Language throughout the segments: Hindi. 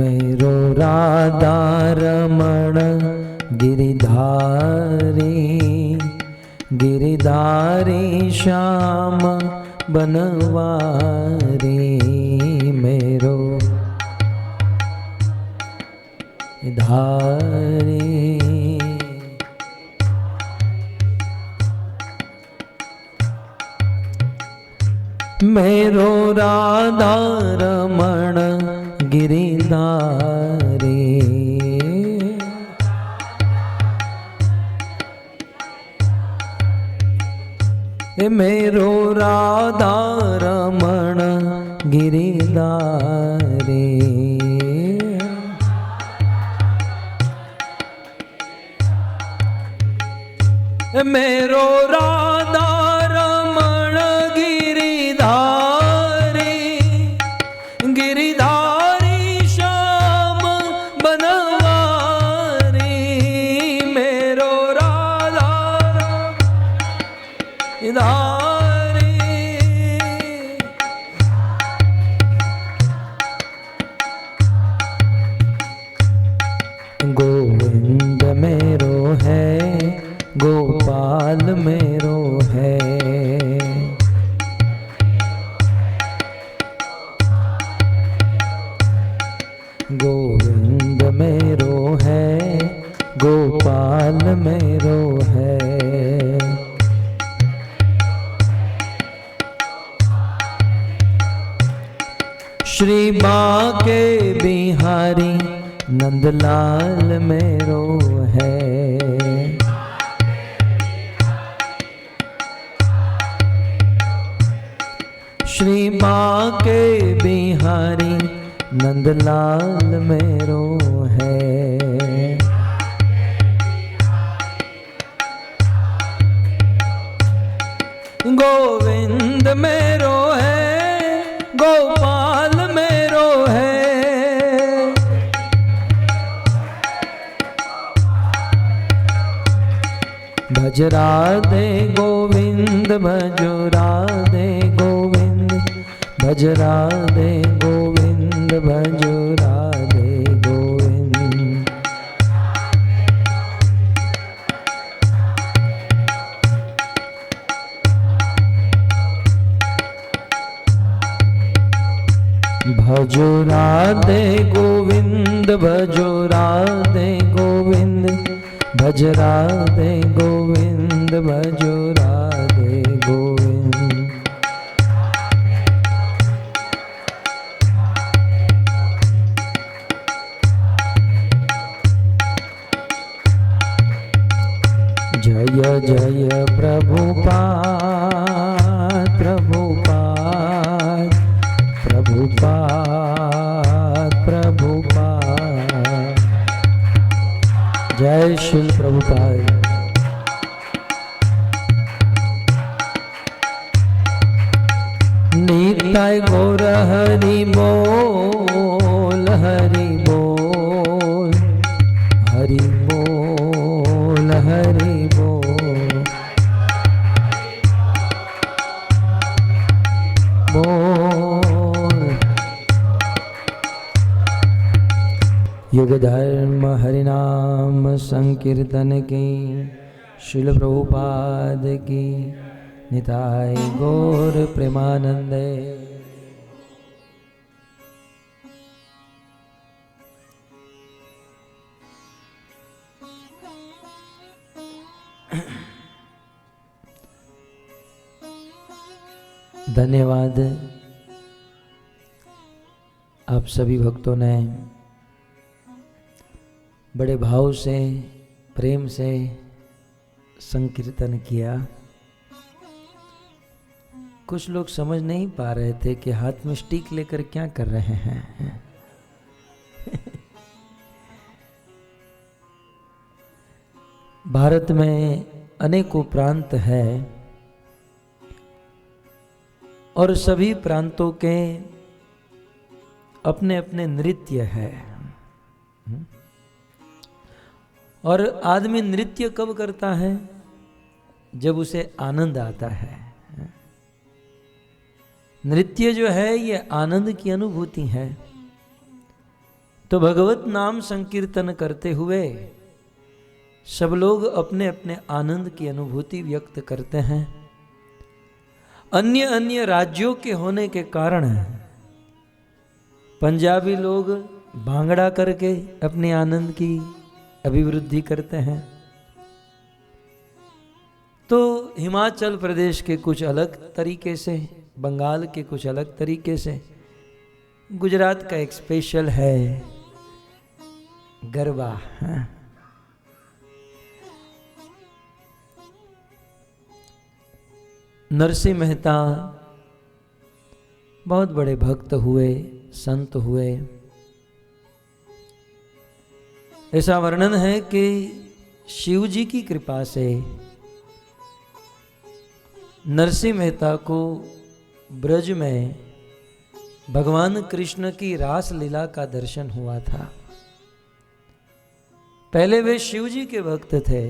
मेरो राधा रमण गिरिधारी, गिरिधारी श्याम बनवारी। मेरो धारी मेरो राधा रमण गिरिधारी, मेरो राधा रमण गिरिधारी। मेरो राधा रमण गिरिधारी, गिरिधारी श्याम बनवारी। मेरो राधा गिरिधारी, गोविंद मेरो है, गोपाल मेरो है। गोविंद मेरो है, गोपाल मेरो है। श्री बांके बिहारी नंदलाल मेरो है। श्री बांके बिहारी नंदलाल मेरो है। गोविंद मेरो है, गोपाल मेरो है। भज राधे गोविंद, भज राधे गोविंद, भज राधे गोविंद, भज राधे गोविंद। भजो राधे गोविंद, भजो राधे गोविंद, भज राधे गोविंद, भजो राधे गोविंद। जय जय प्रभुपाद, प्रभुपाद, प्रभुपाद, प्रभुपाद। जय श्री प्रभुपाद। निताय गौर हरि बोल, हरि बोल, हरि बोल, हरि बोल, बोल। युग धर्म हरिनाम संकीर्तन की, श्रील प्रभुपाद की निताय गौर प्रेमानंदे। धन्यवाद आप सभी भक्तों ने बड़े भाव से, प्रेम से संकीर्तन किया। कुछ लोग समझ नहीं पा रहे थे कि हाथ में स्टिक लेकर क्या कर रहे हैं। भारत में अनेकों प्रांत है और सभी प्रांतों के अपने अपने नृत्य है। और आदमी नृत्य कब करता है? जब उसे आनंद आता है। नृत्य जो है ये आनंद की अनुभूति है। तो भगवत नाम संकीर्तन करते हुए सब लोग अपने अपने आनंद की अनुभूति व्यक्त करते हैं। अन्य अन्य राज्यों के होने के कारण पंजाबी लोग भांगड़ा करके अपने आनंद की अभिवृद्धि करते हैं, तो हिमाचल प्रदेश के कुछ अलग तरीके से, बंगाल के कुछ अलग तरीके से, गुजरात का एक स्पेशल है गरबा। नरसिंह मेहता बहुत बड़े भक्त हुए, संत हुए। ऐसा वर्णन है कि शिव जी की कृपा से नरसिंह मेहता को ब्रज में भगवान कृष्ण की रास लीला का दर्शन हुआ था। पहले वे शिव जी के भक्त थे,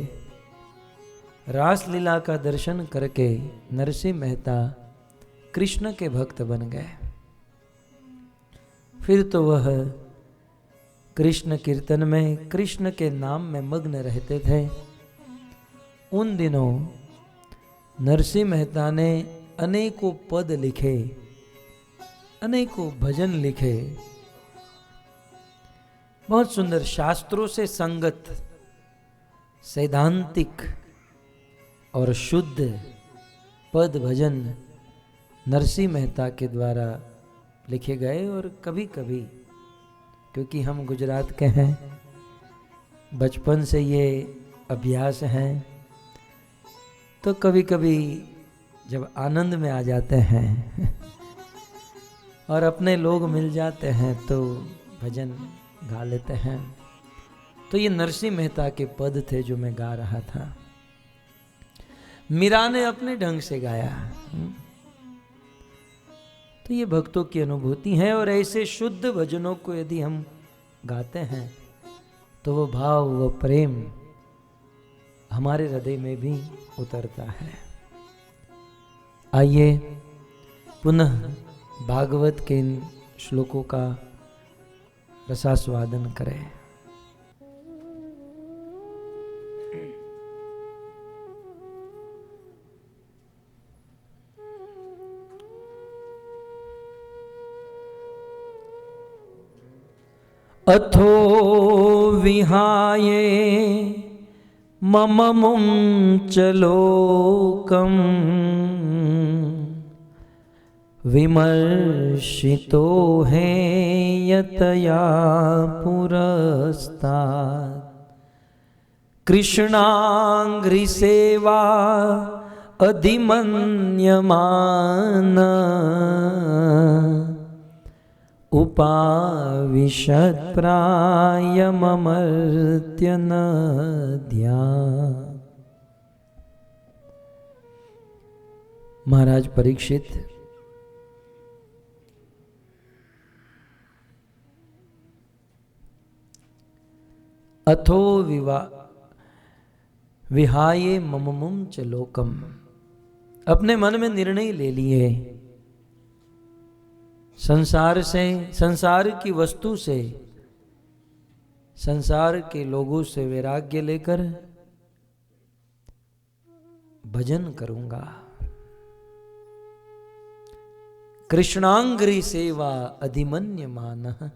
रास लीला का दर्शन करके नरसिंह मेहता कृष्ण के भक्त बन गए। फिर तो वह कृष्ण कीर्तन में, कृष्ण के नाम में मग्न रहते थे। उन दिनों नरसिंह मेहता ने अनेकों पद लिखे, अनेकों भजन लिखे, बहुत सुंदर शास्त्रों से संगत, सैद्धांतिक और शुद्ध पद भजन नरसिंह मेहता के द्वारा लिखे गए। और कभी कभी, क्योंकि हम गुजरात के हैं, बचपन से ये अभ्यास है, तो कभी कभी जब आनंद में आ जाते हैं और अपने लोग मिल जाते हैं तो भजन गा लेते हैं। तो ये नरसिंह मेहता के पद थे जो मैं गा रहा था। मीरा ने अपने ढंग से गाया। तो ये भक्तों की अनुभूति है, और ऐसे शुद्ध भजनों को यदि हम गाते हैं तो वो भाव, वो प्रेम हमारे हृदय में भी उतरता है। आइए पुनः भागवत के इन श्लोकों का रसास्वादन करें। अथो विहाये मम मुञ्चलोकम् विमर्शितो है यतया पुरस्तात् कृष्णाङ्घ्रिसेवा अधिमन्यमान उपाविशत् प्रायममर्त्य नद्या। महाराज परीक्षित, अथो विहाये मममुम च लोकम, अपने मन में निर्णय ले लिए, संसार से, संसार की वस्तु से, संसार के लोगों से वैराग्य लेकर भजन करूंगा। कृष्णांग्री सेवा अधिमन्यमानः,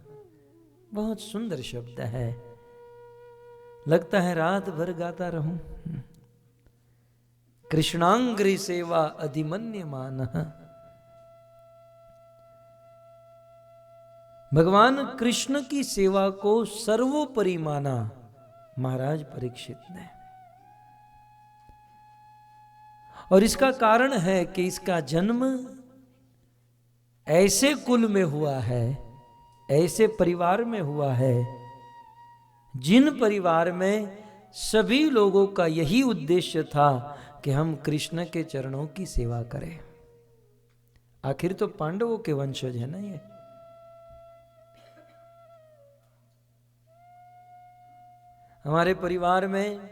बहुत सुंदर शब्द है, लगता है रात भर गाता रहूं। कृष्णांग्री सेवा अधिमन्यमानः, भगवान कृष्ण की सेवा को सर्वोपरि माना महाराज परीक्षित ने। और इसका कारण है कि इसका जन्म ऐसे कुल में हुआ है, ऐसे परिवार में हुआ है, जिन परिवार में सभी लोगों का यही उद्देश्य था कि हम कृष्ण के चरणों की सेवा करें। आखिर तो पांडवों के वंशज है ना ये। हमारे परिवार में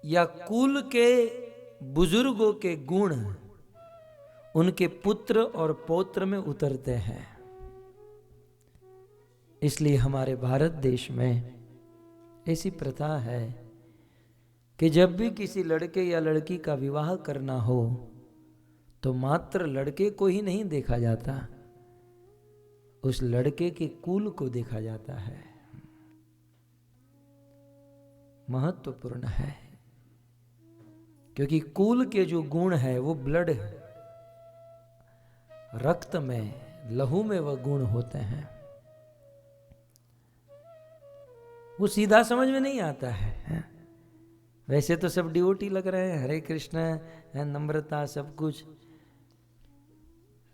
या कुल के बुजुर्गों के गुण उनके पुत्र और पौत्र में उतरते हैं। इसलिए हमारे भारत देश में ऐसी प्रथा है कि जब भी किसी लड़के या लड़की का विवाह करना हो तो मात्र लड़के को ही नहीं देखा जाता, उस लड़के के कुल को देखा जाता है। महत्वपूर्ण है, क्योंकि कुल के जो गुण है वो ब्लड है, रक्त में, लहू में वह गुण होते हैं। वो सीधा समझ में नहीं आता है। वैसे तो सब डिवोटी लग रहे हैं, हरे कृष्ण, नम्रता, सब कुछ,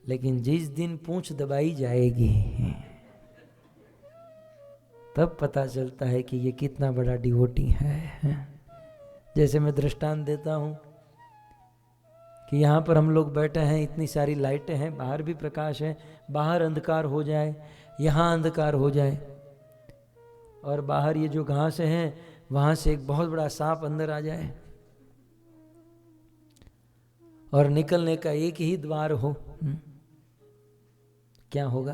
लेकिन जिस दिन पूंछ दबाई जाएगी तब पता चलता है कि ये कितना बड़ा डिवोटी है। जैसे मैं दृष्टांत देता हूं कि यहाँ पर हम लोग बैठे हैं, इतनी सारी लाइटें हैं, बाहर भी प्रकाश है, बाहर अंधकार हो जाए, यहाँ अंधकार हो जाए, और बाहर ये जो घास है वहां से एक बहुत बड़ा सांप अंदर आ जाए और निकलने का एक ही द्वार हो, क्या होगा?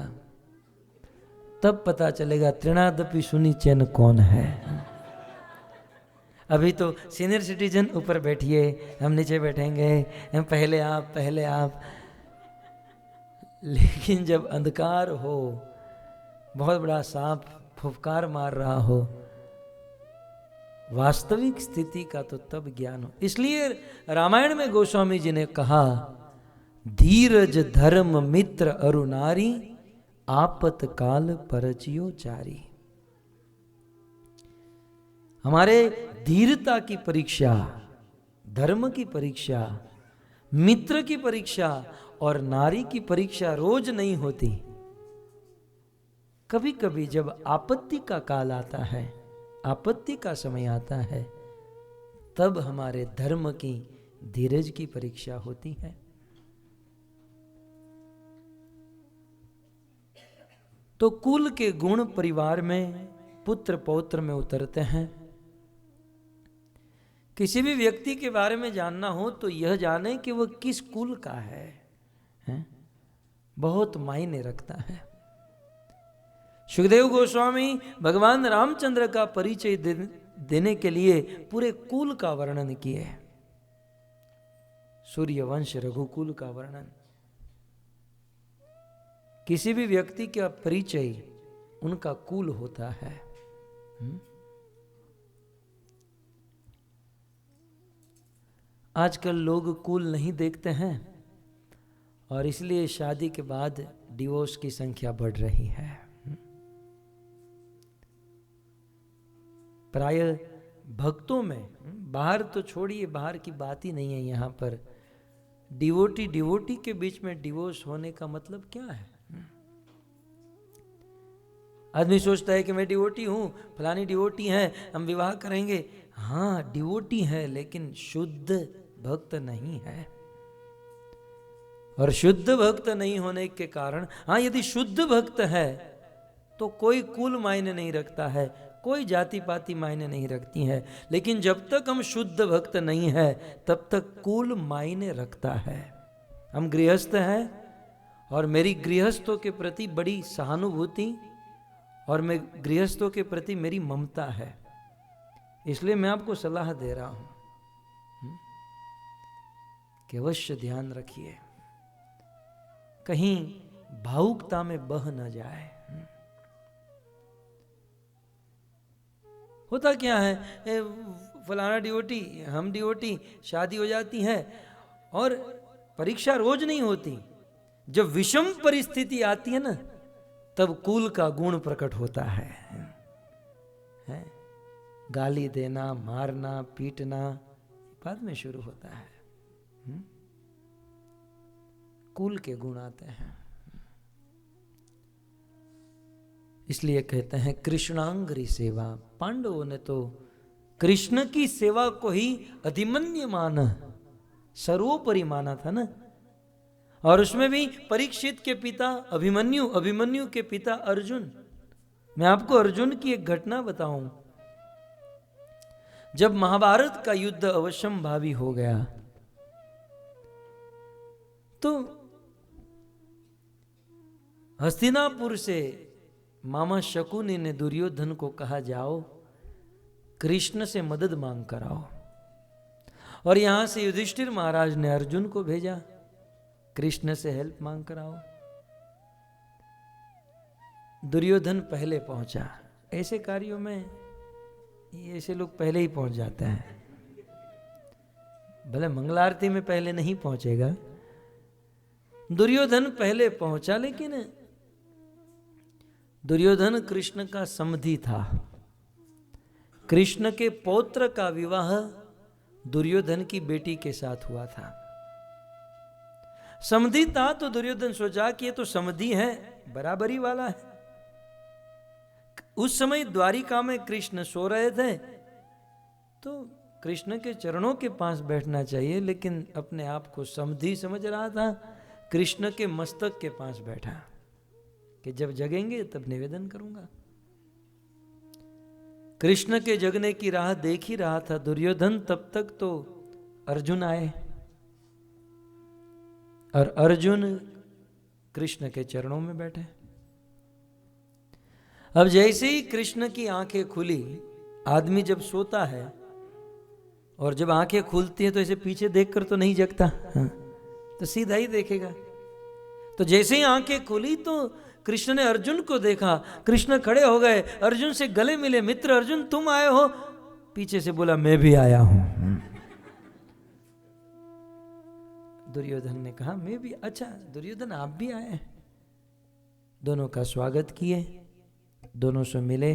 तब पता चलेगा तृणादपि सुनी चैन कौन है। अभी तो सीनियर सिटीजन ऊपर बैठिए, हम नीचे बैठेंगे, हम पहले आप। लेकिन जब अंधकार हो, बहुत बड़ा सांप फुफकार मार रहा हो, वास्तविक स्थिति का तो तब ज्ञान हो। इसलिए रामायण में गोस्वामी जी ने कहा, धीरज धर्म मित्र अरु नारी, आपत काल परचियो चारी। हमारे धीरता की परीक्षा, धर्म की परीक्षा, मित्र की परीक्षा और नारी की परीक्षा रोज नहीं होती। कभी कभी जब आपत्ति का काल आता है, आपत्ति का समय आता है, तब हमारे धर्म की, धीरज की परीक्षा होती है। तो कुल के गुण परिवार में, पुत्र पौत्र में उतरते हैं। किसी भी व्यक्ति के बारे में जानना हो तो यह जाने कि वह किस कुल का है? बहुत मायने रखता है। सुखदेव गोस्वामी भगवान रामचंद्र का परिचय देने के लिए पूरे कुल का वर्णन किए। सूर्यवंश, रघुकुल का वर्णन। किसी भी व्यक्ति का परिचय उनका कुल होता है। आजकल लोग कुल नहीं देखते हैं और इसलिए शादी के बाद डिवोर्स की संख्या बढ़ रही है। प्राय भक्तों में, बाहर तो छोड़िए, बाहर की बात ही नहीं है, यहाँ पर डिवोटी के बीच में डिवोर्स होने का मतलब क्या है? आदमी सोचता है कि मैं डिवोटी हूं, फलानी डिवोटी है, हम विवाह करेंगे। हाँ, डिवोटी है, लेकिन शुद्ध भक्त नहीं है। और शुद्ध भक्त नहीं होने के कारण, हाँ, यदि शुद्ध भक्त है तो कोई कुल मायने नहीं रखता है, कोई जाति पाति मायने नहीं रखती है। लेकिन जब तक हम शुद्ध भक्त नहीं है तब तक कुल मायने रखता है। हम गृहस्थ हैं और मेरी गृहस्थों के प्रति बड़ी सहानुभूति और मैं गृहस्थों के प्रति मेरी ममता है, इसलिए मैं आपको सलाह दे रहा हूं कि अवश्य ध्यान रखिए, कहीं भावुकता में बह न जाए। होता क्या है, फलाना डिवोटी, हम डिवोटी, शादी हो जाती है और परीक्षा रोज नहीं होती। जब विषम परिस्थिति आती है ना, तब कुल का गुण प्रकट होता है। गाली देना, मारना, पीटना बाद में शुरू होता है। कुल के गुण आते हैं। इसलिए कहते हैं कृष्णांगरी सेवा। पांडवों ने तो कृष्ण की सेवा को ही अधिमन्य माना, सर्वोपरि माना था ना। और उसमें भी परीक्षित के पिता अभिमन्यु, अभिमन्यु के पिता अर्जुन। मैं आपको अर्जुन की एक घटना बताऊं। जब महाभारत का युद्ध अवश्यंभावी हो गया तो हस्तिनापुर से मामा शकुनी ने दुर्योधन को कहा, जाओ कृष्ण से मदद मांग कर आओ। और यहां से युधिष्ठिर महाराज ने अर्जुन को भेजा, कृष्ण से हेल्प मांग कर आओ। दुर्योधन पहले पहुंचा। ऐसे कार्यों में ऐसे लोग पहले ही पहुंच जाते हैं। भले मंगलारती में पहले नहीं पहुंचेगा, दुर्योधन पहले पहुंचा, लेकिन दुर्योधन कृष्ण का समधी था। कृष्ण के पौत्र का विवाह दुर्योधन की बेटी के साथ हुआ था। समधी था तो दुर्योधन सोचा कि ये तो समधी है, बराबरी वाला है। उस समय द्वारिका में कृष्ण सो रहे थे, तो कृष्ण के चरणों के पास बैठना चाहिए, लेकिन अपने आप को समधी समझ रहा था। कृष्ण के मस्तक के पास बैठा कि जब जगेंगे तब निवेदन करूंगा। कृष्ण के जगने की राह देख ही रहा था दुर्योधन। तब तक तो अर्जुन आए और अर्जुन कृष्ण के चरणों में बैठे। अब जैसे ही कृष्ण की आंखें खुली, आदमी जब सोता है और जब आंखें खुलती हैं तो ऐसे पीछे देखकर तो नहीं जगता, हाँ, तो सीधा ही देखेगा। तो जैसे ही आंखें खुली तो कृष्ण ने अर्जुन को देखा। कृष्ण खड़े हो गए, अर्जुन से गले मिले, मित्र अर्जुन तुम आए हो? पीछे से बोला, मैं भी आया हूं। दुर्योधन ने कहा, मैं भी। अच्छा दुर्योधन आप भी आए हैं। दोनों का स्वागत किए, दोनों से मिले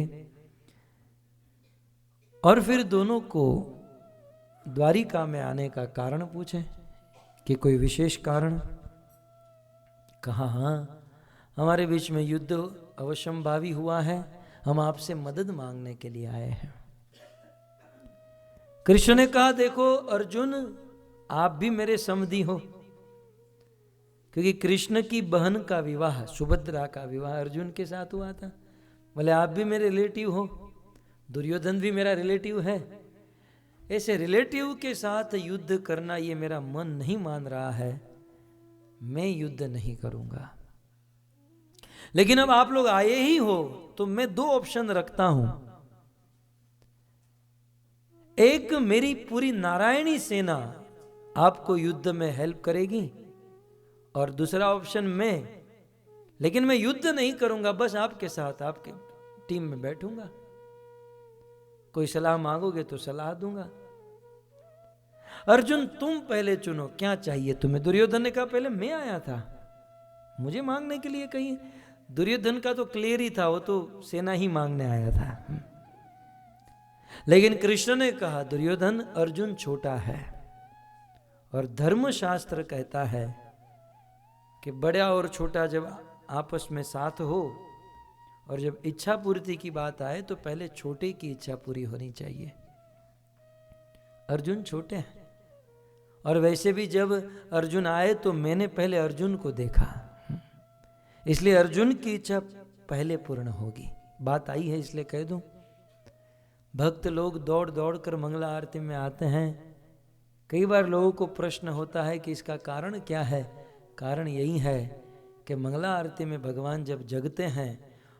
और फिर दोनों को द्वारिका में आने का कारण पूछे कि कोई विशेष कारण। कहा, हाँ हमारे बीच में युद्ध अवश्यंभावी हुआ है, हम आपसे मदद मांगने के लिए आए हैं। कृष्ण ने कहा, देखो अर्जुन आप भी मेरे समधी हो, क्योंकि कृष्ण की बहन का विवाह, सुभद्रा का विवाह अर्जुन के साथ हुआ था। बोले आप भी मेरे रिलेटिव हो, दुर्योधन भी मेरा रिलेटिव है। ऐसे रिलेटिव के साथ युद्ध करना ये मेरा मन नहीं मान रहा है, मैं युद्ध नहीं करूंगा। लेकिन अब आप लोग आए ही हो तो मैं दो ऑप्शन रखता हूं। एक, मेरी पूरी नारायणी सेना आपको युद्ध में हेल्प करेगी, और दूसरा ऑप्शन मैं, लेकिन मैं युद्ध नहीं करूंगा, बस आपके साथ आपके टीम में बैठूंगा। कोई सलाह मांगोगे तो सलाह दूंगा। अर्जुन तुम पहले चुनो, क्या चाहिए तुम्हें? दुर्योधन ने कहा, पहले मैं आया था, मुझे मांगने के लिए कहीं। दुर्योधन का तो क्लियर ही था, वो तो सेना ही मांगने आया था। लेकिन कृष्ण ने कहा, दुर्योधन अर्जुन छोटा है और धर्मशास्त्र कहता है कि बड़ा और छोटा जब आपस में साथ हो और जब इच्छा पूर्ति की बात आए तो पहले छोटे की इच्छा पूरी होनी चाहिए। अर्जुन छोटे हैं, और वैसे भी जब अर्जुन आए तो मैंने पहले अर्जुन को देखा, इसलिए अर्जुन की इच्छा पहले पूर्ण होगी। बात आई है इसलिए कह दूं, भक्त लोग दौड़ दौड़ कर मंगला आरती में आते हैं। कई बार लोगों को प्रश्न होता है कि इसका कारण क्या है। कारण यही है कि मंगला आरती में भगवान जब जगते हैं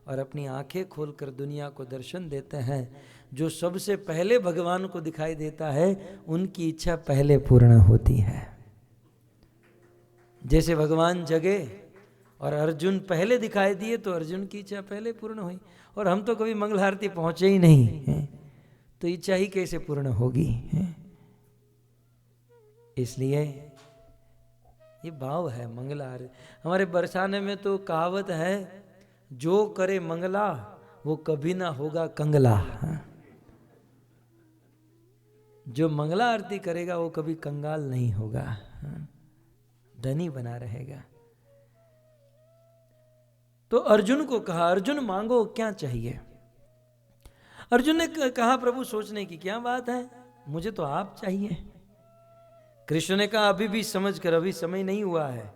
और अपनी आंखें खोलकर दुनिया को दर्शन देते हैं, जो सबसे पहले भगवान को दिखाई देता है उनकी इच्छा पहले पूर्ण होती है। जैसे भगवान जगे और अर्जुन पहले दिखाई दिए तो अर्जुन की इच्छा पहले पूर्ण हुई, और हम तो कभी मंगल आरती पहुंचे ही नहीं है, तो इच्छा ही कैसे पूर्ण होगी है? इसलिए ये भाव है मंगला आरती। हमारे बरसाने में तो कहावत है, जो करे मंगला वो कभी ना होगा कंगला। जो मंगला आरती करेगा वो कभी कंगाल नहीं होगा, धनी बना रहेगा। तो अर्जुन को कहा, अर्जुन मांगो क्या चाहिए? अर्जुन ने कहा, प्रभु सोचने की क्या बात है, मुझे तो आप चाहिए। कृष्ण ने कहा, अभी भी समझ कर, अभी समय नहीं हुआ है,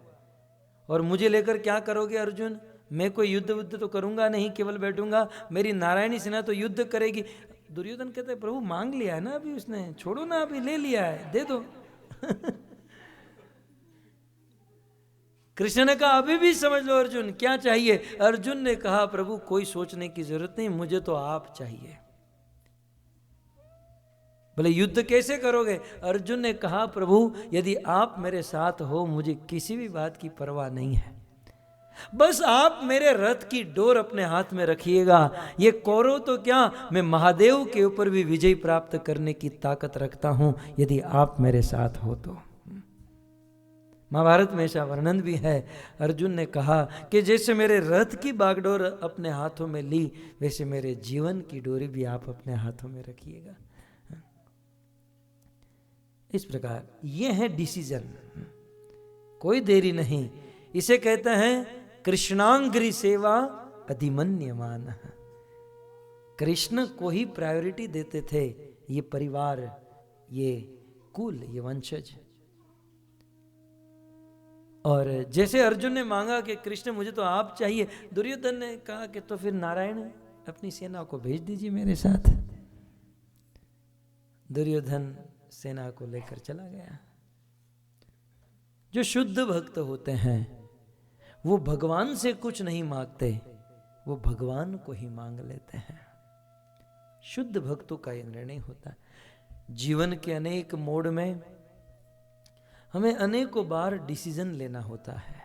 और मुझे लेकर क्या करोगे अर्जुन? मैं कोई युद्ध तो करूंगा नहीं, केवल बैठूंगा, मेरी नारायणी सेना तो युद्ध करेगी। दुर्योधन कहते हैं, प्रभु मांग लिया है ना अभी उसने, छोड़ो ना, अभी ले लिया है, दे दो। कृष्ण ने कहा अभी भी समझ लो अर्जुन, क्या चाहिए? अर्जुन ने कहा प्रभु कोई सोचने की जरूरत नहीं, मुझे तो आप चाहिए। बोले युद्ध कैसे करोगे? अर्जुन ने कहा प्रभु यदि आप मेरे साथ हो मुझे किसी भी बात की परवाह नहीं है, बस आप मेरे रथ की डोर अपने हाथ में रखिएगा। ये कौरव तो क्या, मैं महादेव के ऊपर भी विजय प्राप्त करने की ताकत रखता हूं यदि आप मेरे साथ हो तो। महाभारत में ऐसा वर्णन भी है। अर्जुन ने कहा कि जैसे मेरे रथ की बागडोर अपने हाथों में ली, वैसे मेरे जीवन की डोरी भी आप अपने हाथों में रखिएगा। इस प्रकार ये है डिसीजन, कोई देरी नहीं। इसे कहते हैं कृष्णांग्री सेवा अधिमन्यमान। कृष्ण को ही प्रायोरिटी देते थे ये परिवार, ये कुल, ये वंशज। और जैसे अर्जुन ने मांगा कि कृष्ण मुझे तो आप चाहिए, दुर्योधन ने कहा कि तो फिर नारायण अपनी सेना को भेज दीजिए मेरे साथ। दुर्योधन सेना को लेकर चला गया। जो शुद्ध भक्त होते हैं वो भगवान से कुछ नहीं मांगते, वो भगवान को ही मांग लेते हैं। शुद्ध भक्तों का यह निर्णय होता है। जीवन के अनेक मोड़ में हमें अनेकों बार डिसीजन लेना होता है,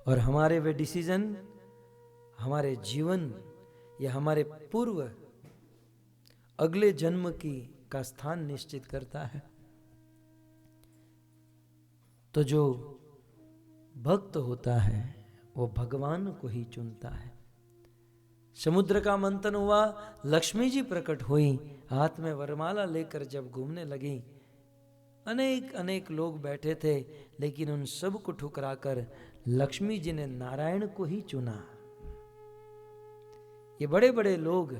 और हमारे वे डिसीजन हमारे जीवन या हमारे पूर्व अगले जन्म का स्थान निश्चित करता है। तो जो भक्त होता है वो भगवान को ही चुनता है। समुद्र का मंथन हुआ, लक्ष्मी जी प्रकट हुई, हाथ में वरमाला लेकर जब घूमने लगी, अनेक अनेक लोग बैठे थे, लेकिन उन सब को ठुकराकर लक्ष्मी जी ने नारायण को ही चुना। ये बड़े बड़े लोग,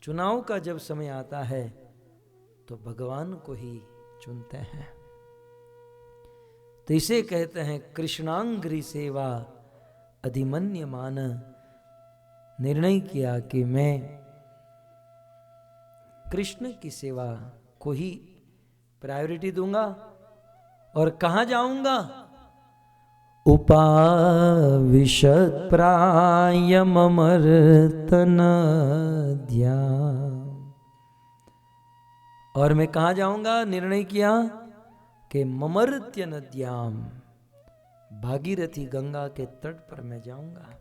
चुनाव का जब समय आता है तो भगवान को ही चुनते हैं। तो इसे कहते हैं कृष्णांग्री सेवा अधिमन्यमान। निर्णय किया कि मैं कृष्ण की सेवा को ही प्रायोरिटी दूंगा। और कहां जाऊंगा? उपाविशत प्रायमर्तन ध्या। और मैं कहां जाऊंगा? निर्णय किया कि ममर्त्य नद्याम, भागीरथी गंगा के तट पर मैं जाऊंगा।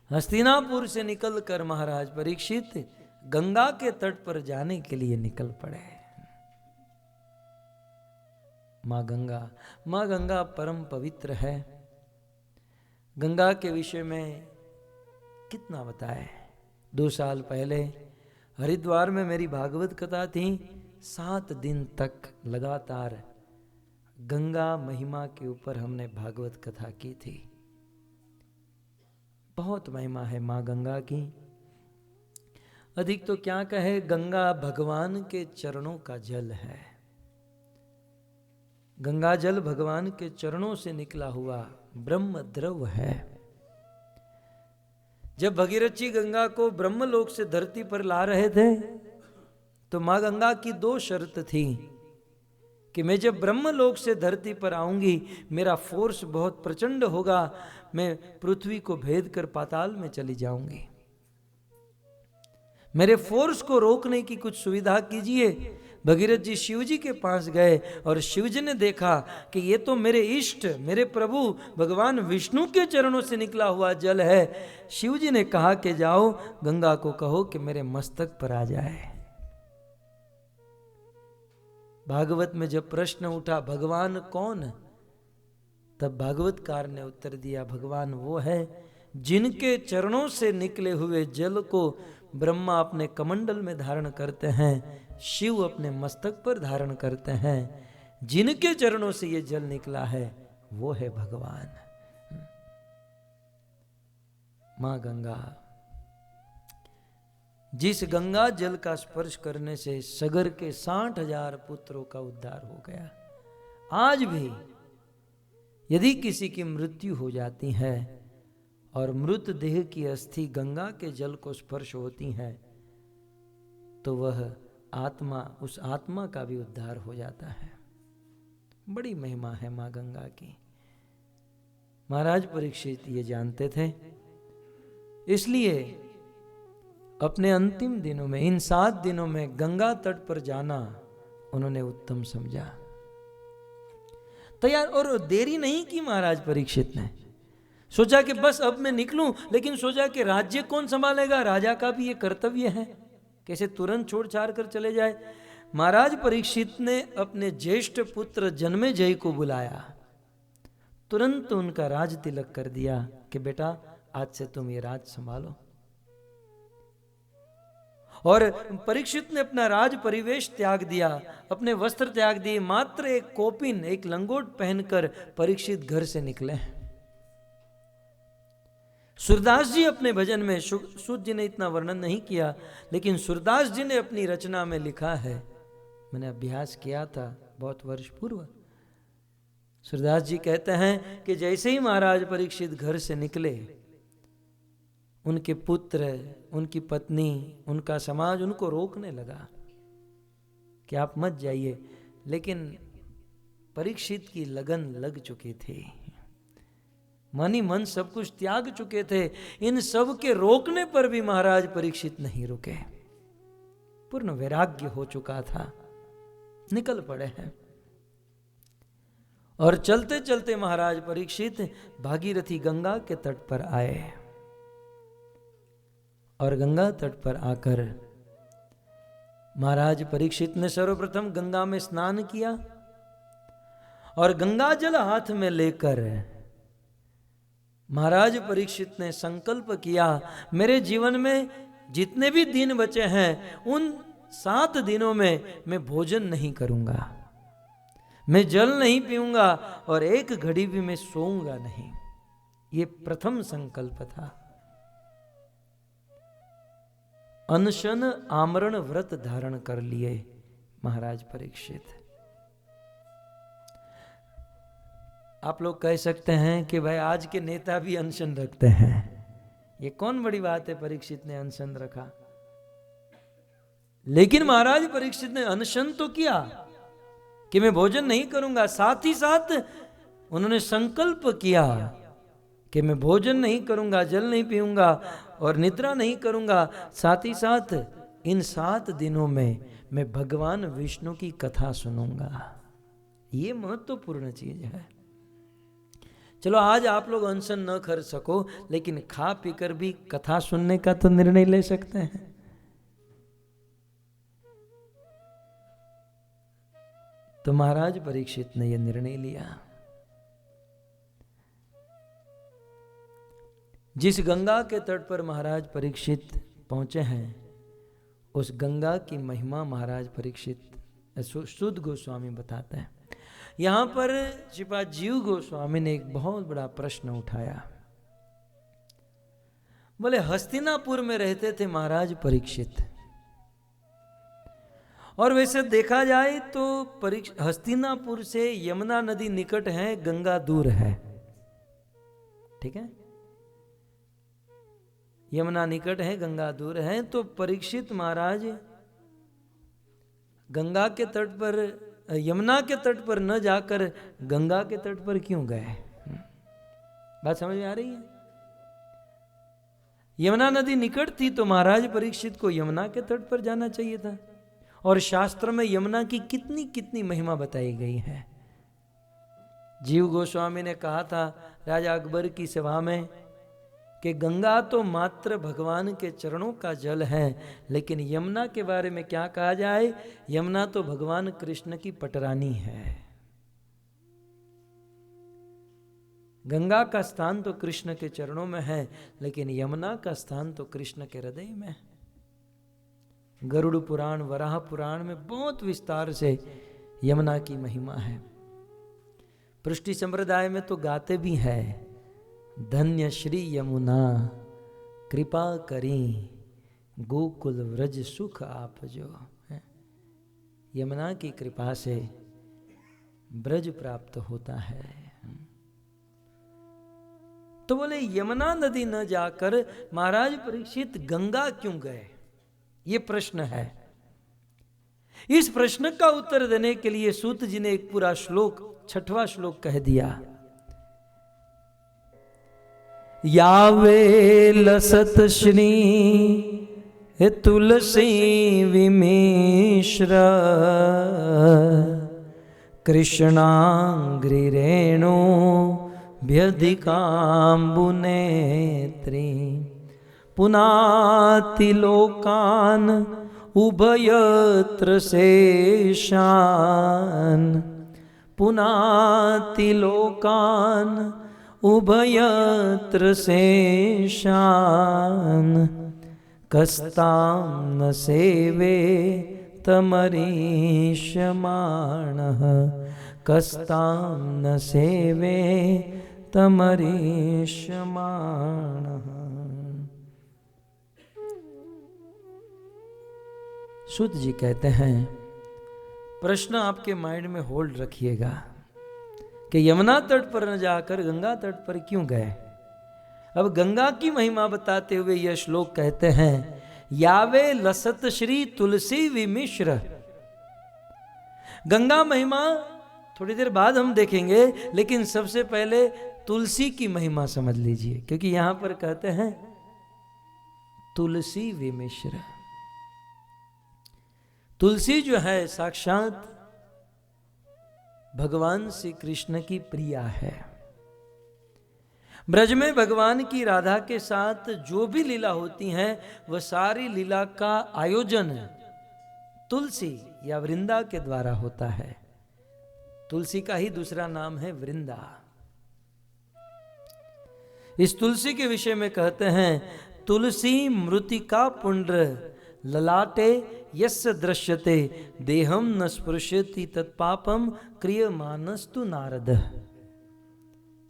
हस्तिनापुर से निकलकर महाराज परीक्षित गंगा के तट पर जाने के लिए निकल पड़े। मां गंगा परम पवित्र है। गंगा के विषय में कितना बताए। 2 साल पहले हरिद्वार में मेरी भागवत कथा थी। 7 दिन तक लगातार गंगा महिमा के ऊपर हमने भागवत कथा की थी। बहुत महिमा है मां गंगा की। अधिक तो क्या कहे, गंगा भगवान के चरणों का जल है। गंगा जल भगवान के चरणों से निकला हुआ ब्रह्म द्रव है। जब भगीरथ जी गंगा को ब्रह्मलोक से धरती पर ला रहे थे तो मां गंगा की 2 शर्त थी कि मैं जब ब्रह्मलोक से धरती पर आऊंगी, मेरा फोर्स बहुत प्रचंड होगा, मैं पृथ्वी को भेद कर पाताल में चली जाऊंगी। मेरे फोर्स को रोकने की कुछ सुविधा कीजिए। भगीरथ जी शिव जी के पास गए और शिव जी ने देखा कि ये तो मेरे इष्ट, मेरे प्रभु भगवान विष्णु के चरणों से निकला हुआ जल है। शिव जी ने कहा कि जाओ गंगा को कहो कि मेरे मस्तक पर आ जाए। भागवत में जब प्रश्न उठा भगवान कौन, तब भागवतकार ने उत्तर दिया भगवान वो है जिनके चरणों से निकले हुए जल को ब्रह्मा अपने कमंडल में धारण करते हैं, शिव अपने मस्तक पर धारण करते हैं। जिनके चरणों से ये जल निकला है वो है भगवान मां गंगा। जिस गंगा जल का स्पर्श करने से सगर के 60,000 पुत्रों का उद्धार हो गया। आज भी यदि किसी की मृत्यु हो जाती है और मृत देह की अस्थि गंगा के जल को स्पर्श होती है तो वह आत्मा, उस आत्मा का भी उद्धार हो जाता है। बड़ी महिमा है माँ गंगा की। महाराज परीक्षित ये जानते थे, इसलिए अपने अंतिम दिनों में, इन 7 दिनों में गंगा तट पर जाना उन्होंने उत्तम समझा। तैयार, और देरी नहीं की महाराज परीक्षित ने। सोचा कि बस अब मैं निकलूं, लेकिन सोचा कि राज्य कौन संभालेगा, राजा का भी ये कर्तव्य है, कैसे तुरंत छोड़ छाड़ कर चले जाए। महाराज परीक्षित ने अपने ज्येष्ठ पुत्र जन्मेजय को बुलाया, तुरंत उनका राज तिलक कर दिया कि बेटा आज से तुम ये राज संभालो। और परीक्षित ने अपना राज परिवेश त्याग दिया, अपने वस्त्र त्याग दिए, मात्र एक कोपिन, एक लंगोट पहनकर परीक्षित घर से निकले। सूरदास जी अपने भजन में, सूत जी ने इतना वर्णन नहीं किया, लेकिन सूरदास जी ने अपनी रचना में लिखा है, मैंने अभ्यास किया था बहुत वर्ष पूर्व। सूरदास जी कहते हैं कि जैसे ही महाराज परीक्षित घर से निकले, उनके पुत्र, उनकी पत्नी, उनका समाज उनको रोकने लगा कि आप मत जाइए, लेकिन परीक्षित की लगन लग चुकी थी, मन ही मन सब कुछ त्याग चुके थे। इन सब के रोकने पर भी महाराज परीक्षित नहीं रुके, पूर्ण वैराग्य हो चुका था, निकल पड़े हैं। और चलते चलते महाराज परीक्षित भागीरथी गंगा के तट पर आए, और गंगा तट पर आकर महाराज परीक्षित ने सर्वप्रथम गंगा में स्नान किया, और गंगा जल हाथ में लेकर महाराज परीक्षित ने संकल्प किया, मेरे जीवन में जितने भी दिन बचे हैं उन 7 दिनों में मैं भोजन नहीं करूंगा, मैं जल नहीं पीऊंगा, और एक घड़ी भी मैं सोऊंगा नहीं। ये प्रथम संकल्प था। अनशन आमरण व्रत धारण कर लिए महाराज परीक्षित। आप लोग कह सकते हैं कि भाई आज के नेता भी अनशन रखते हैं, ये कौन बड़ी बात है, परीक्षित ने अनशन रखा। लेकिन महाराज परीक्षित ने अनशन तो किया कि मैं भोजन नहीं करूंगा, साथ ही साथ उन्होंने संकल्प किया कि मैं भोजन नहीं करूंगा, जल नहीं पीऊंगा और निद्रा नहीं करूंगा, साथ ही साथ इन 7 दिनों में मैं भगवान विष्णु की कथा सुनूंगा। ये महत्वपूर्ण चीज है। चलो आज आप लोग अनशन न कर सको, लेकिन खा पीकर भी कथा सुनने का तो निर्णय ले सकते हैं। तो महाराज परीक्षित ने यह निर्णय लिया। जिस गंगा के तट पर महाराज परीक्षित पहुंचे हैं, उस गंगा की महिमा महाराज परीक्षित सुध गोस्वामी बताते हैं। यहां पर श्रीपाद जीव गोस्वामी ने एक बहुत बड़ा प्रश्न उठाया। बोले हस्तिनापुर में रहते थे महाराज परीक्षित, और वैसे देखा जाए तो हस्तिनापुर से यमुना नदी निकट है, गंगा दूर है, ठीक है, यमुना निकट है, गंगा दूर है। तो परीक्षित महाराज गंगा के तट पर, यमुना के तट पर न जाकर गंगा के तट पर क्यों गए? बात समझ में आ रही है? यमुना नदी निकट थी तो महाराज परीक्षित को यमुना के तट पर जाना चाहिए था। और शास्त्र में यमुना की कितनी कितनी महिमा बताई गई है। जीव गोस्वामी ने कहा था राजा अकबर की सभा में कि गंगा तो मात्र भगवान के चरणों का जल है, लेकिन यमुना के बारे में क्या कहा जाए? यमुना तो भगवान कृष्ण की पटरानी है। गंगा का स्थान तो कृष्ण के चरणों में है, लेकिन यमुना का स्थान तो कृष्ण के हृदय में है। गरुड़ पुराण, वराह पुराण में बहुत विस्तार से यमुना की महिमा है। पृष्टि संप्रदाय में तो गाते भी है, धन्य श्री यमुना कृपा करी गोकुल व्रज सुख आप जो। यमुना की कृपा से ब्रज प्राप्त होता है। तो बोले यमुना नदी न जाकर महाराज परीक्षित गंगा क्यों गए? ये प्रश्न है। इस प्रश्न का उत्तर देने के लिए सूत जी ने एक पूरा श्लोक, 6वां श्लोक कह दिया। यावे लसत श्री तुलसी विमिश्र कृष्णांग्रि रेणु व्यधिकाम्बुनेत्री पुनातिलोकान् उभयत्र शेषान् पुनातिलोकान् उभयत्र शेषान् कस्तां न सेवे तमरीष्यमाणः कस्तां न सेवे तमरीष्यमाणः। सूत जी कहते हैं, प्रश्न आपके माइंड में होल्ड रखिएगा कि यमुना तट पर न जाकर गंगा तट पर क्यों गए। अब गंगा की महिमा बताते हुए यह श्लोक कहते हैं, यावे लसत श्री तुलसी विमिश्र। गंगा महिमा थोड़ी देर बाद हम देखेंगे, लेकिन सबसे पहले तुलसी की महिमा समझ लीजिए, क्योंकि यहां पर कहते हैं तुलसी विमिश्र। तुलसी जो है साक्षात भगवान श्री कृष्ण की प्रिया है। ब्रज में भगवान की राधा के साथ जो भी लीला होती हैं, वह सारी लीला का आयोजन तुलसी या वृंदा के द्वारा होता है। तुलसी का ही दूसरा नाम है वृंदा। इस तुलसी के विषय में कहते हैं, तुलसी मृतिका पुंड्र ललाटे यस्य दृश्यते देहम न स्पृश्यति तत्पापम क्रियमानस्तु नारद।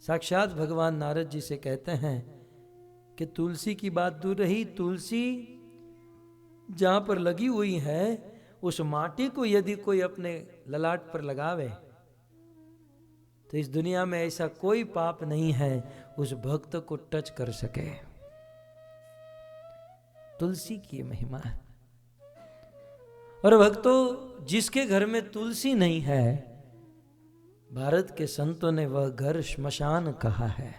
साक्षात भगवान नारद जी से कहते हैं कि तुलसी की बात दूर रही, तुलसी जहां पर लगी हुई है उस माटी को यदि कोई अपने ललाट पर लगावे तो इस दुनिया में ऐसा कोई पाप नहीं है उस भक्त को टच कर सके। तुलसी की महिमा है। और भक्तों, जिसके घर में तुलसी नहीं है, भारत के संतों ने वह घर श्मशान कहा है।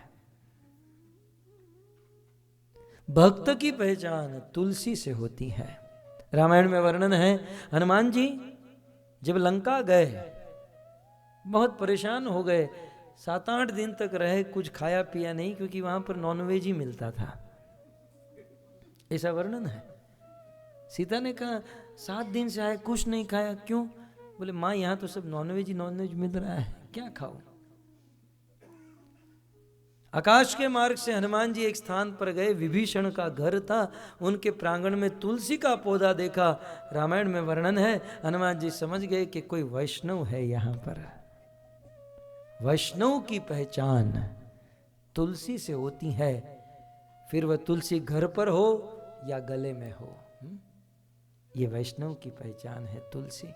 भक्त की पहचान तुलसी से होती है। रामायण में वर्णन है, हनुमान जी जब लंका गए, बहुत परेशान हो गए, 7-8 दिन तक रहे, कुछ खाया पिया नहीं, क्योंकि वहां पर नॉनवेज ही मिलता था, ऐसा वर्णन है। सीता ने कहा 7 दिन से आए, कुछ नहीं खाया, क्यों? बोले माँ यहाँ तो सब नॉनवेज मिल रहा है, क्या खाओ। आकाश के मार्ग से हनुमान जी एक स्थान पर गए, विभीषण का घर था, उनके प्रांगण में तुलसी का पौधा देखा। रामायण में वर्णन है, हनुमान जी समझ गए कि कोई वैष्णव है यहाँ पर। वैष्णव की पहचान तुलसी से होती है, फिर वह तुलसी घर पर हो या गले में हो, ये वैष्णव की पहचान है तुलसी।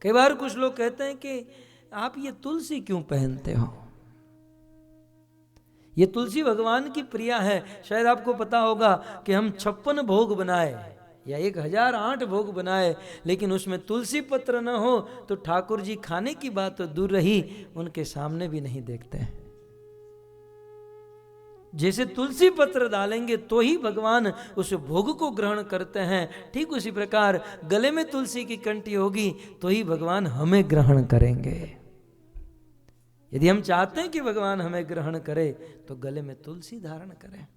कई बार कुछ लोग कहते हैं कि आप ये तुलसी क्यों पहनते हो? ये तुलसी भगवान की प्रिया है। शायद आपको पता होगा कि हम 56 भोग बनाए या 1008 भोग बनाए, लेकिन उसमें तुलसी पत्र न हो तो ठाकुर जी खाने की बात तो दूर रही, उनके सामने भी नहीं देखते हैं। जैसे तुलसी पत्र डालेंगे तो ही भगवान उस भोग को ग्रहण करते हैं, ठीक उसी प्रकार गले में तुलसी की कंठी होगी तो ही भगवान हमें ग्रहण करेंगे। यदि हम चाहते हैं कि भगवान हमें ग्रहण करे तो गले में तुलसी धारण करें।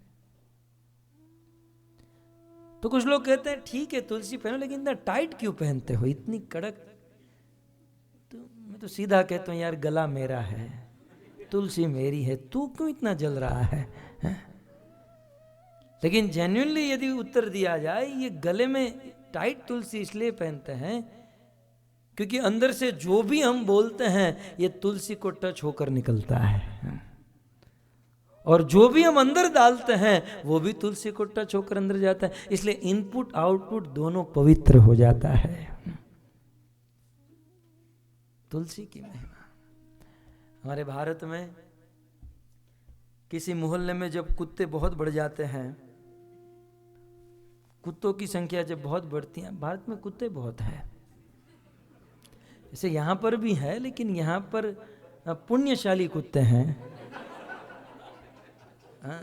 तो कुछ लोग कहते हैं ठीक है तुलसी पहनो, लेकिन इतना टाइट क्यों पहनते हो, इतनी कड़क? तो मैं तो सीधा कहता हूं, यार गला मेरा है, तुलसी मेरी है, तू क्यों इतना जल रहा है? लेकिन जेन्युइनली यदि उत्तर दिया जाए, ये गले में टाइट तुलसी इसलिए पहनते हैं क्योंकि अंदर से जो भी हम बोलते हैं ये तुलसी को टच होकर निकलता है, और जो भी हम अंदर डालते हैं वो भी तुलसी को टच होकर अंदर जाता है, इसलिए इनपुट आउटपुट दोनों पवित्र हो जाता है। तुलसी की महिमा। हमारे भारत में किसी मोहल्ले में जब कुत्ते बहुत बढ़ जाते हैं, कुत्तों की संख्या जब बहुत बढ़ती है, भारत में कुत्ते बहुत हैं, जैसे यहाँ पर भी है, लेकिन यहाँ पर पुण्यशाली कुत्ते हैं। हाँ,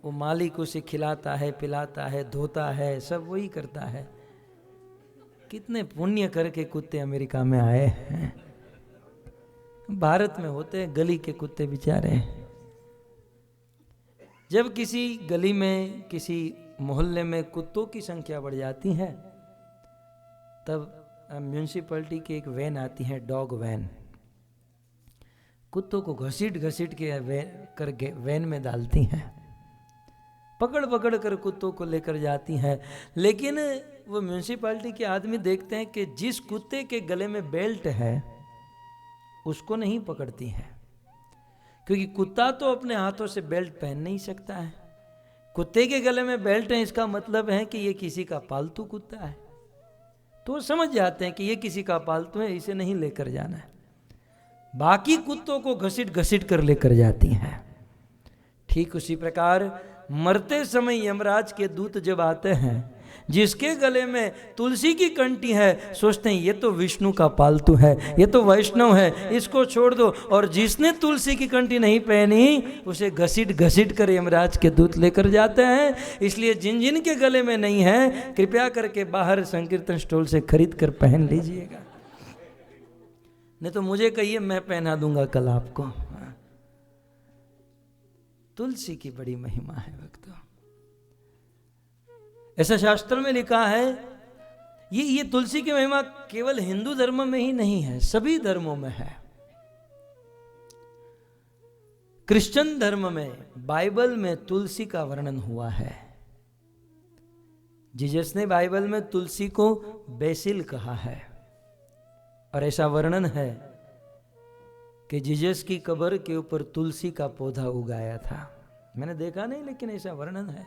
वो मालिक उसे खिलाता है, पिलाता है, धोता है, सब वही करता है। कितने पुण्य करके कुत्ते अमेरिका में आए हैं। भारत में होते हैं गली के कुत्ते बेचारे। जब किसी गली में, किसी मोहल्ले में कुत्तों की संख्या बढ़ जाती है, तब म्यूनिसिपैलिटी की एक वैन आती है, डॉग वैन। कुत्तों को घसीट घसीट के वैन में डालती हैं, पकड़ पकड़ कर कुत्तों को लेकर जाती हैं। लेकिन वो म्यूनिसिपैलिटी के आदमी देखते हैं कि जिस कुत्ते के गले में बेल्ट है उसको नहीं पकड़ती हैं, क्योंकि कुत्ता तो अपने हाथों से बेल्ट पहन नहीं सकता है। कुत्ते के गले में बेल्ट है, इसका मतलब है कि ये किसी का पालतू कुत्ता है। तो समझ जाते हैं कि ये किसी का पालतू है, इसे नहीं लेकर जाना है। बाकी कुत्तों को घसीट घसीट कर लेकर जाती हैं। ठीक उसी प्रकार मरते समय यमराज के दूत जब आते हैं, जिसके गले में तुलसी की कंठी है, सोचते हैं ये तो विष्णु का पालतू है, ये तो वैष्णव है, इसको छोड़ दो। और जिसने तुलसी की कंठी नहीं पहनी उसे घसीट घसीट कर यमराज के दूत लेकर जाते हैं। इसलिए जिन जिन के गले में नहीं है, कृपया करके बाहर संकीर्तन स्टॉल से खरीद कर पहन लीजिएगा, नहीं तो मुझे कहिए, मैं पहना दूंगा कल आपको। तुलसी की बड़ी महिमा है भक्तों। ऐसा शास्त्र में लिखा है। ये तुलसी की महिमा केवल हिंदू धर्म में ही नहीं है, सभी धर्मों में है। क्रिश्चियन धर्म में, बाइबल में तुलसी का वर्णन हुआ है। जीसस ने बाइबल में तुलसी को बेसिल कहा है, और ऐसा वर्णन है कि जीसस की कब्र के ऊपर तुलसी का पौधा उगाया था। मैंने देखा नहीं, लेकिन ऐसा वर्णन है।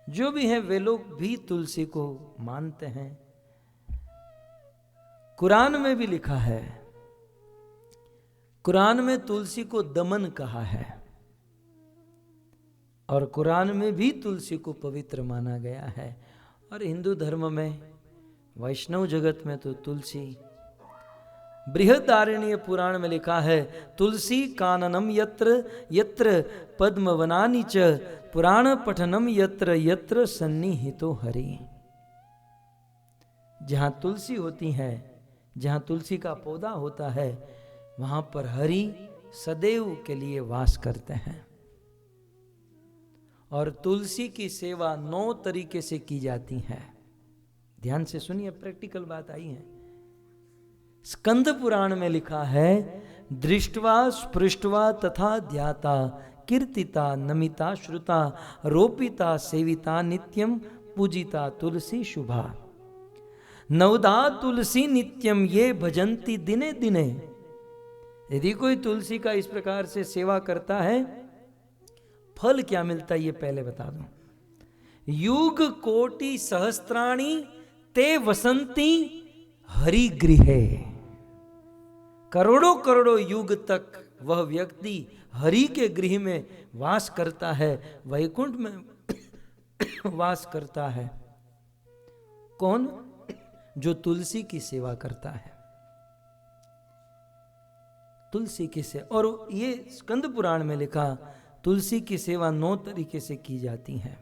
जो भी है वे लोग भी तुलसी को मानते हैं। कुरान में भी लिखा है, कुरान में तुलसी को दमन कहा है, और कुरान में भी तुलसी को पवित्र माना गया है। और हिंदू धर्म में, वैष्णव जगत में तो तुलसी, बृहदारण्य पुराण में लिखा है, तुलसी काननम यत्र यत्र पद्मवनानि च पुराण पठनम यत्र यत्र सन्निहितो हरि। जहां तुलसी होती है, जहां तुलसी का पौधा होता है, वहां पर हरि सदैव के लिए वास करते हैं। और तुलसी की सेवा 9 तरीके से की जाती है। ध्यान से सुनिए, प्रैक्टिकल बात आई है। स्कंद पुराण में लिखा है, दृष्टवा स्पृष्टवा तथा ध्याता कीर्तिता नमिता श्रुता रोपिता सेविता नित्यम पूजिता तुलसी शुभा। नवदा तुलसी नित्यम ये भजंती दिने दिने। यदि कोई तुलसी का इस प्रकार से सेवा करता है, फल क्या मिलता है ये पहले बता दूं। युग कोटि सहस्त्राणी ते वसंती हरि गृहे। करोड़ों करोड़ों युग तक वह व्यक्ति हरि के गृह में वास करता है, वैकुंठ में वास करता है। कौन? जो तुलसी की सेवा करता है। तुलसी की सेवा, और ये स्कंद पुराण में लिखा, तुलसी की सेवा 9 तरीके से की जाती है।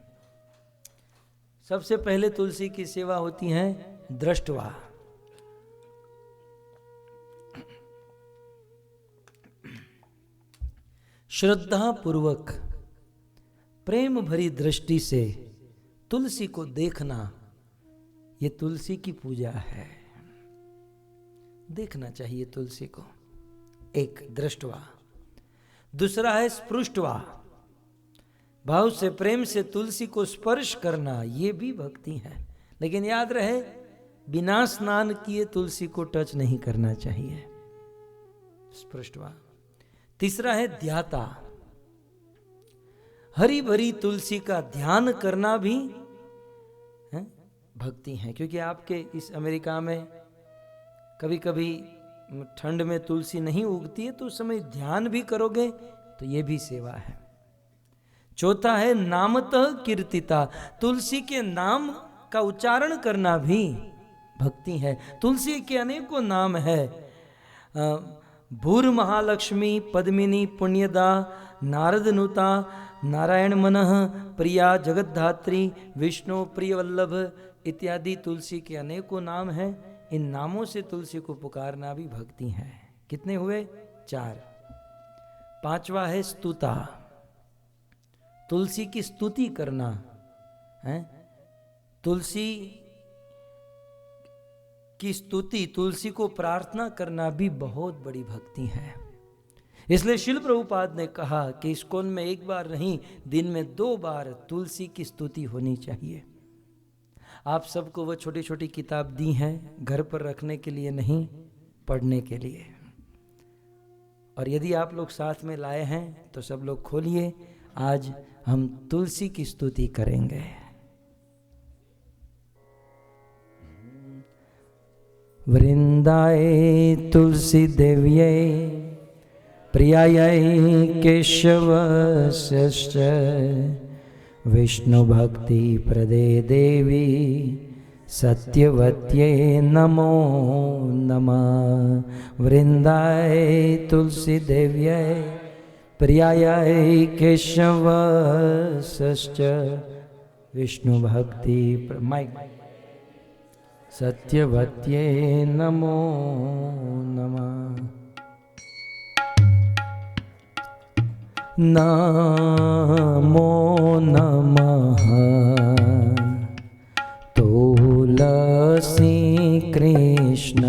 सबसे पहले तुलसी की सेवा होती है दृष्टवा। श्रद्धा पूर्वक प्रेम भरी दृष्टि से तुलसी को देखना, ये तुलसी की पूजा है। देखना चाहिए तुलसी को। एक दृष्टवा। दूसरा है स्पृष्टवा, भाव से प्रेम से तुलसी को स्पर्श करना, ये भी भक्ति है। लेकिन याद रहे, बिना स्नान किए तुलसी को टच नहीं करना चाहिए। स्पृष्टवा। तीसरा है ध्याता। हरी भरी तुलसी का ध्यान करना भी है भक्ति है। क्योंकि आपके इस अमेरिका में कभी कभी ठंड में तुलसी नहीं उगती है, तो उस समय ध्यान भी करोगे तो ये भी सेवा है। चौथा है नामतः कीर्तिता, तुलसी के नाम का उच्चारण करना भी भक्ति है। तुलसी के अनेकों नाम है, भूर महालक्ष्मी, पद्मिनी, पुण्यदा, नारदनुता, नारायण मनः, प्रिया, जगद्धात्री, विष्णु, प्रियवल्लभ इत्यादि तुलसी के अनेकों नाम हैं। इन नामों से तुलसी को पुकारना भी भक्ति है। कितने हुए? 4। पांचवा है स्तुता, तुलसी की स्तुति करना है। तुलसी की स्तुति, तुलसी को प्रार्थना करना भी बहुत बड़ी भक्ति है। इसलिए शिल प्रभुपाद ने कहा कि इस्कॉन में एक बार नहीं, दिन में 2 बार तुलसी की स्तुति होनी चाहिए। आप सबको वो छोटी छोटी किताब दी हैं, घर पर रखने के लिए नहीं, पढ़ने के लिए। और यदि आप लोग साथ में लाए हैं तो सब लोग खोलिए, आज हम तुलसी की स्तुति करेंगे। वृंदाए तुलसी देव्ये प्रियायै केशवस्य विष्णु भक्ति प्रदे देवी सत्यवत्यै नमो नमः। वृंदाय तुलसी देव्यै प्रियायै केशवस्य विष्णु भक्ति सत्यवत्यै नमो नमः। नमो नमः तुलसी कृष्ण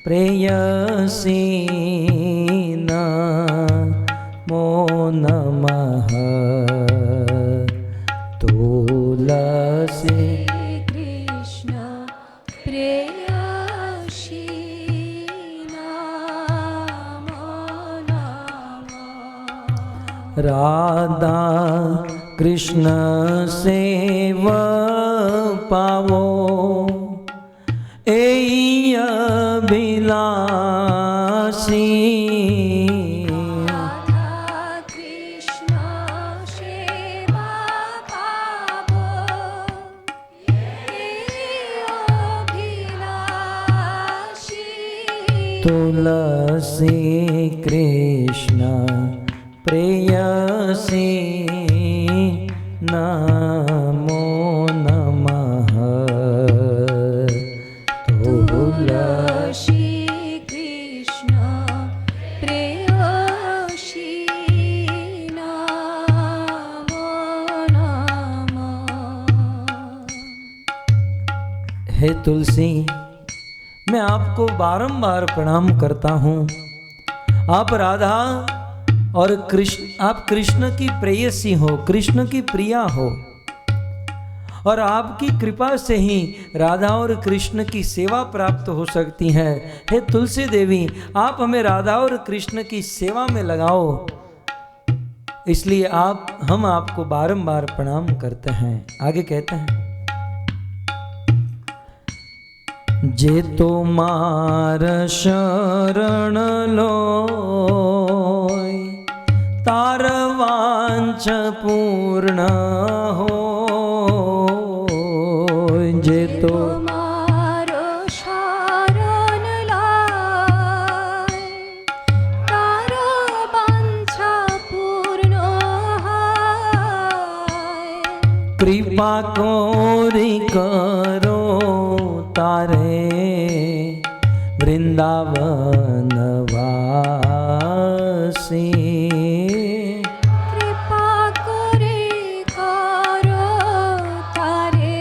प्रेयसी नमो नमः तुलसी कृष्ण प्रेयसी नमो नमः। राधा कृष्ण सेव पावो एई अभिलाषी। राधा कृष्ण सेवा पावो एई अभिलाषी। तुलसी कृष्ण प्रेयसी नमो नमः तुलसी कृष्ण प्रेयसी नमो नमः। हे तुलसी, मैं आपको बारंबार प्रणाम करता हूँ। आप राधा और कृष्ण, आप कृष्ण की प्रेयसी हो, कृष्ण की प्रिया हो, और आपकी कृपा से ही राधा और कृष्ण की सेवा प्राप्त हो सकती है। हे तुलसी देवी, आप हमें राधा और कृष्ण की सेवा में लगाओ, इसलिए हम आपको बारंबार प्रणाम करते हैं। आगे कहते हैं, जे तुम्हार शरण लोय तार वांछ पूर्ण हो। जे तो तुम्हारो शरण लाय तारो वांछा पूर्ण होय। कृपा कोरी करो तारे वृंदावन वासी। कृपा करे करो तारे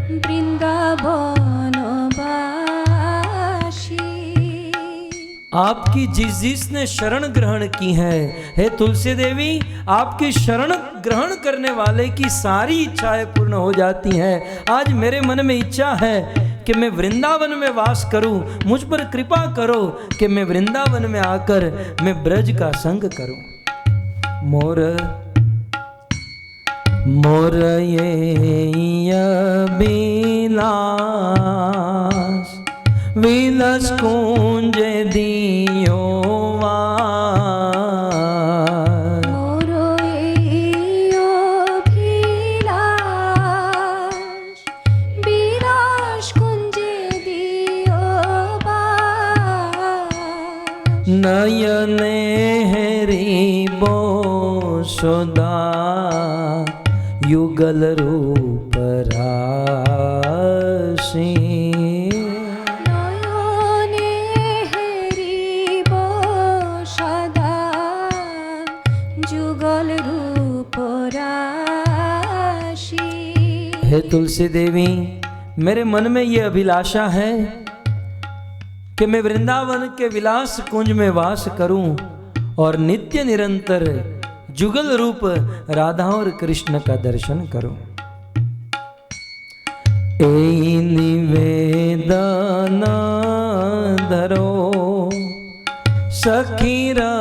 वृंदावन वासी। आपकी जिसने शरण ग्रहण की है, हे तुलसी देवी, आपकी शरण ग्रहण करने वाले की सारी इच्छाएं पूर्ण हो जाती हैं। आज मेरे मन में इच्छा है कि मैं वृंदावन में वास करूं, मुझ पर कृपा करो कि मैं वृंदावन में आकर मैं ब्रज का संग करूं। मोर ये अभिलाष विलस कुंज दियो वास। मोरो ये यशोदा युगल रूप राशि। नयने हेरिब सदा जुगल रूप राशि। हे तुलसी देवी, मेरे मन में ये अभिलाषा है कि मैं वृंदावन के विलास कुंज में वास करूं और नित्य निरंतर जुगल रूप राधा और कृष्ण का दर्शन करूं। ए निवेदन धरो सखी रा